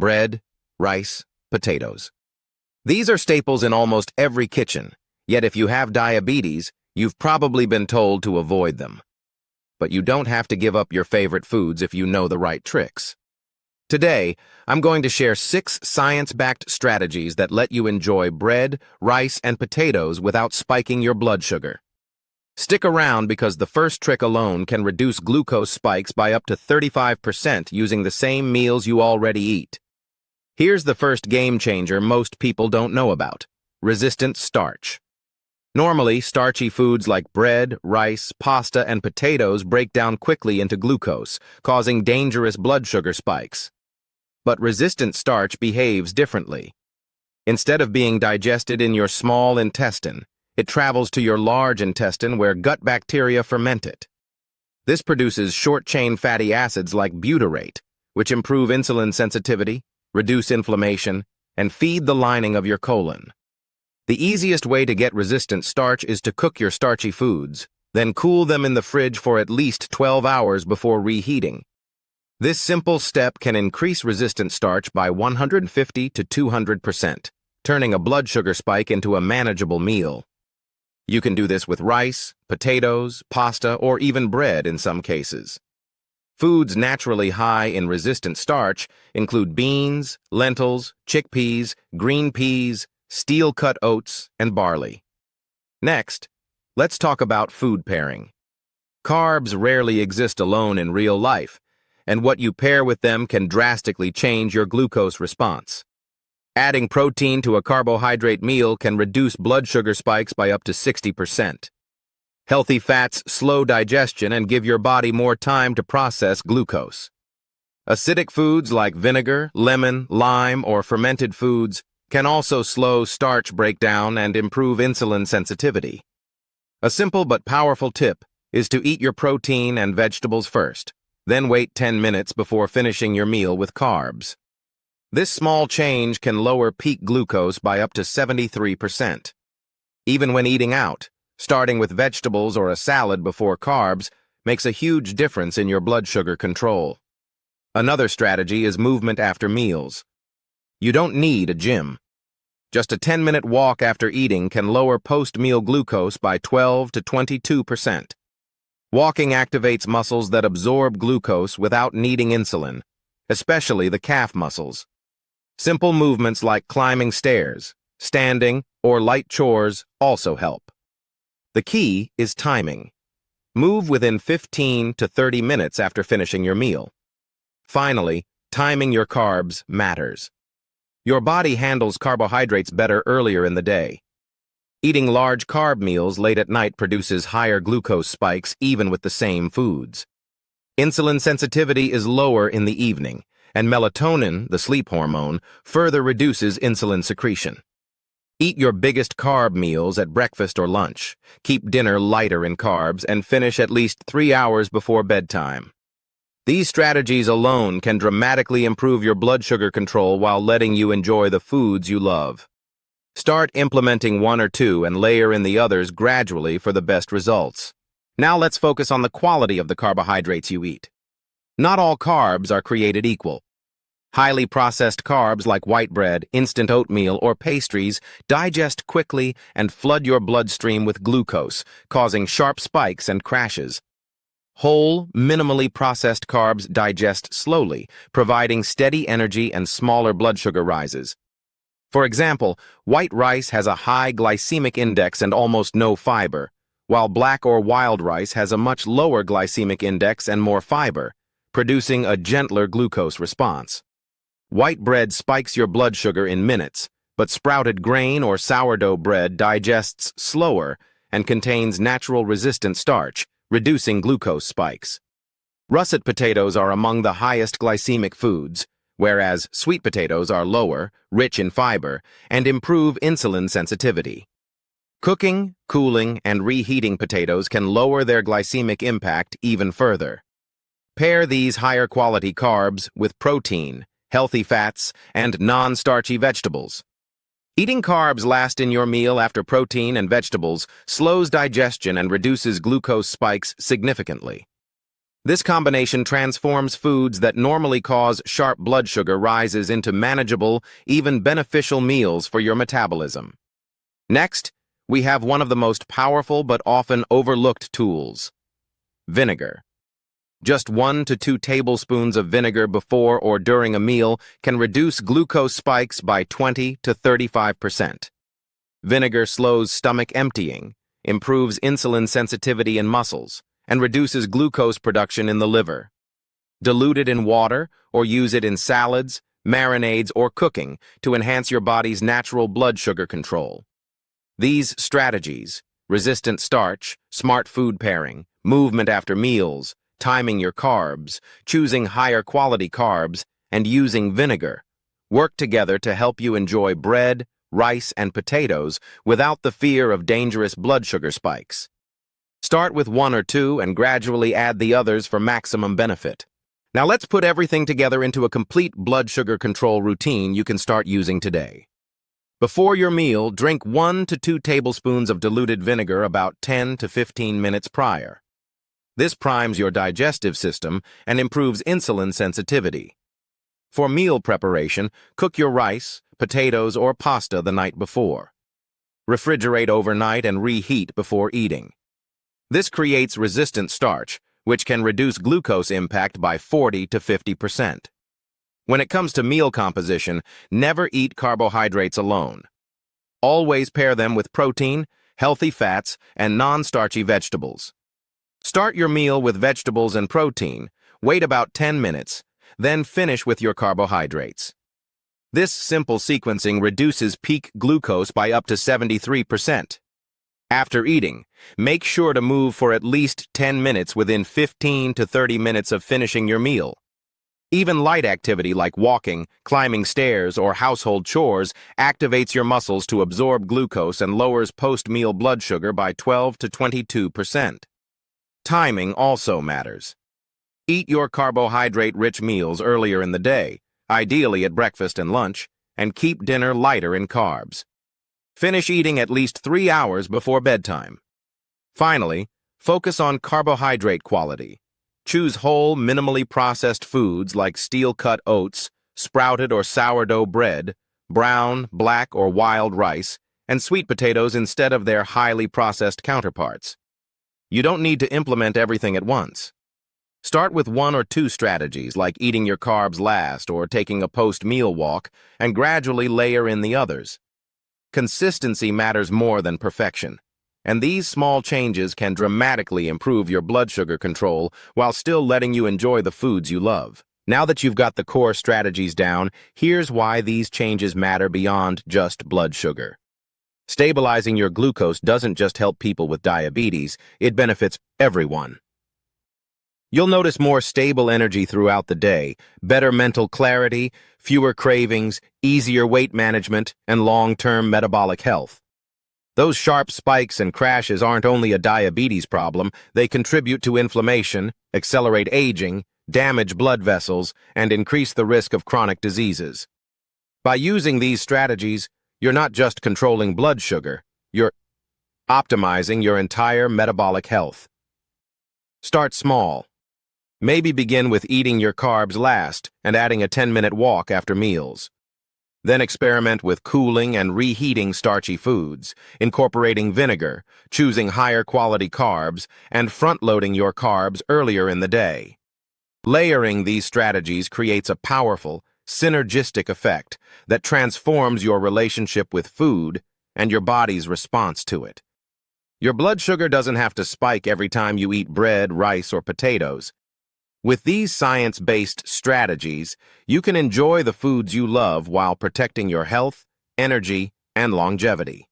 bread, rice, potatoes. These are staples in almost every kitchen, yet if you have diabetes, you've probably been told to avoid them. But you don't have to give up your favorite foods if you know the right tricks. Today, I'm going to share 6 science-backed strategies that let you enjoy bread, rice, and potatoes without spiking your blood sugar. Stick around because the first trick alone can reduce glucose spikes by up to 35% using the same meals you already eat. Here's the first game changer most people don't know about: resistant starch. Normally, starchy foods like bread, rice, pasta, and potatoes break down quickly into glucose, causing dangerous blood sugar spikes. But resistant starch behaves differently. Instead of being digested in your small intestine, it travels to your large intestine where gut bacteria ferment it. This produces short-chain fatty acids like butyrate, which improve insulin sensitivity, reduce inflammation, and feed the lining of your colon. The easiest way to get resistant starch is to cook your starchy foods, then cool them in the fridge for at least 12 hours before reheating. This simple step can increase resistant starch by 150 to 200%, turning a blood sugar spike into a manageable meal. You can do this with rice, potatoes, pasta, or even bread in some cases. Foods naturally high in resistant starch include beans, lentils, chickpeas, green peas, steel-cut oats, and barley. Next, let's talk about food pairing. Carbs rarely exist alone in real life, and what you pair with them can drastically change your glucose response. Adding protein to a carbohydrate meal can reduce blood sugar spikes by up to 60%. Healthy fats slow digestion and give your body more time to process glucose. Acidic foods like vinegar, lemon, lime, or fermented foods can also slow starch breakdown and improve insulin sensitivity. A simple but powerful tip is to eat your protein and vegetables first, then wait 10 minutes before finishing your meal with carbs. This small change can lower peak glucose by up to 73%. Even when eating out, starting with vegetables or a salad before carbs makes a huge difference in your blood sugar control. Another strategy is movement after meals. You don't need a gym. Just a 10-minute walk after eating can lower post-meal glucose by 12 to 22%. Walking activates muscles that absorb glucose without needing insulin, especially the calf muscles. Simple movements like climbing stairs, standing, or light chores also help. The key is timing. Move within 15 to 30 minutes after finishing your meal. Finally, timing your carbs matters. Your body handles carbohydrates better earlier in the day. Eating large carb meals late at night produces higher glucose spikes even with the same foods. Insulin sensitivity is lower in the evening, and melatonin, the sleep hormone, further reduces insulin secretion. Eat your biggest carb meals at breakfast or lunch. Keep dinner lighter in carbs and finish at least 3 hours before bedtime. These strategies alone can dramatically improve your blood sugar control while letting you enjoy the foods you love. Start implementing one or two and layer in the others gradually for the best results. Now let's focus on the quality of the carbohydrates you eat. Not all carbs are created equal. Highly processed carbs like white bread, instant oatmeal, or pastries digest quickly and flood your bloodstream with glucose, causing sharp spikes and crashes. Whole, minimally processed carbs digest slowly, providing steady energy and smaller blood sugar rises. For example, white rice has a high glycemic index and almost no fiber, while black or wild rice has a much lower glycemic index and more fiber, producing a gentler glucose response. White bread spikes your blood sugar in minutes, but sprouted grain or sourdough bread digests slower and contains natural resistant starch, reducing glucose spikes. Russet potatoes are among the highest glycemic foods, whereas sweet potatoes are lower, rich in fiber, and improve insulin sensitivity. Cooking, cooling, and reheating potatoes can lower their glycemic impact even further. Pair these higher quality carbs with protein, healthy fats, and non-starchy vegetables. Eating carbs last in your meal after protein and vegetables slows digestion and reduces glucose spikes significantly. This combination transforms foods that normally cause sharp blood sugar rises into manageable, even beneficial meals for your metabolism. Next, we have one of the most powerful but often overlooked tools: vinegar. Just 1 to 2 tablespoons of vinegar before or during a meal can reduce glucose spikes by 20 to 35%. Vinegar slows stomach emptying, improves insulin sensitivity in muscles, and reduces glucose production in the liver. Dilute it in water or use it in salads, marinades, or cooking to enhance your body's natural blood sugar control. These strategies, resistant starch, smart food pairing, movement after meals, timing your carbs, choosing higher quality carbs, and using vinegar, work together to help you enjoy bread, rice, and potatoes without the fear of dangerous blood sugar spikes. Start with 1 or 2 and gradually add the others for maximum benefit. Now let's put everything together into a complete blood sugar control routine you can start using today. Before your meal, drink 1 to 2 tablespoons of diluted vinegar about 10 to 15 minutes prior. This primes your digestive system and improves insulin sensitivity. For meal preparation, cook your rice, potatoes, or pasta the night before. Refrigerate overnight and reheat before eating. This creates resistant starch, which can reduce glucose impact by 40 to 50%. When it comes to meal composition, never eat carbohydrates alone. Always pair them with protein, healthy fats, and non-starchy vegetables. Start your meal with vegetables and protein, wait about 10 minutes, then finish with your carbohydrates. This simple sequencing reduces peak glucose by up to 73%. After eating, make sure to move for at least 10 minutes within 15 to 30 minutes of finishing your meal. Even light activity like walking, climbing stairs, or household chores activates your muscles to absorb glucose and lowers post-meal blood sugar by 12 to 22%. Timing also matters. Eat your carbohydrate-rich meals earlier in the day, ideally at breakfast and lunch, and keep dinner lighter in carbs. Finish eating at least 3 hours before bedtime. Finally, focus on carbohydrate quality. Choose whole, minimally processed foods like steel-cut oats, sprouted or sourdough bread, brown, black, or wild rice, and sweet potatoes instead of their highly processed counterparts. You don't need to implement everything at once. Start with 1 or 2 strategies like eating your carbs last or taking a post-meal walk, and gradually layer in the others. Consistency matters more than perfection, and these small changes can dramatically improve your blood sugar control while still letting you enjoy the foods you love. Now that you've got the core strategies down, here's why these changes matter beyond just blood sugar. Stabilizing your glucose doesn't just help people with diabetes, it benefits everyone. You'll notice more stable energy throughout the day, better mental clarity, fewer cravings, easier weight management, and long-term metabolic health. Those sharp spikes and crashes aren't only a diabetes problem, they contribute to inflammation, accelerate aging, damage blood vessels, and increase the risk of chronic diseases. By using these strategies, you're not just controlling blood sugar, you're optimizing your entire metabolic health. Start small. Maybe begin with eating your carbs last and adding a 10-minute walk after meals. Then experiment with cooling and reheating starchy foods, incorporating vinegar, choosing higher quality carbs, and front-loading your carbs earlier in the day. Layering these strategies creates a powerful, synergistic effect that transforms your relationship with food and your body's response to it. Your blood sugar doesn't have to spike every time you eat bread, rice, or potatoes. With these science-based strategies, you can enjoy the foods you love while protecting your health, energy, and longevity.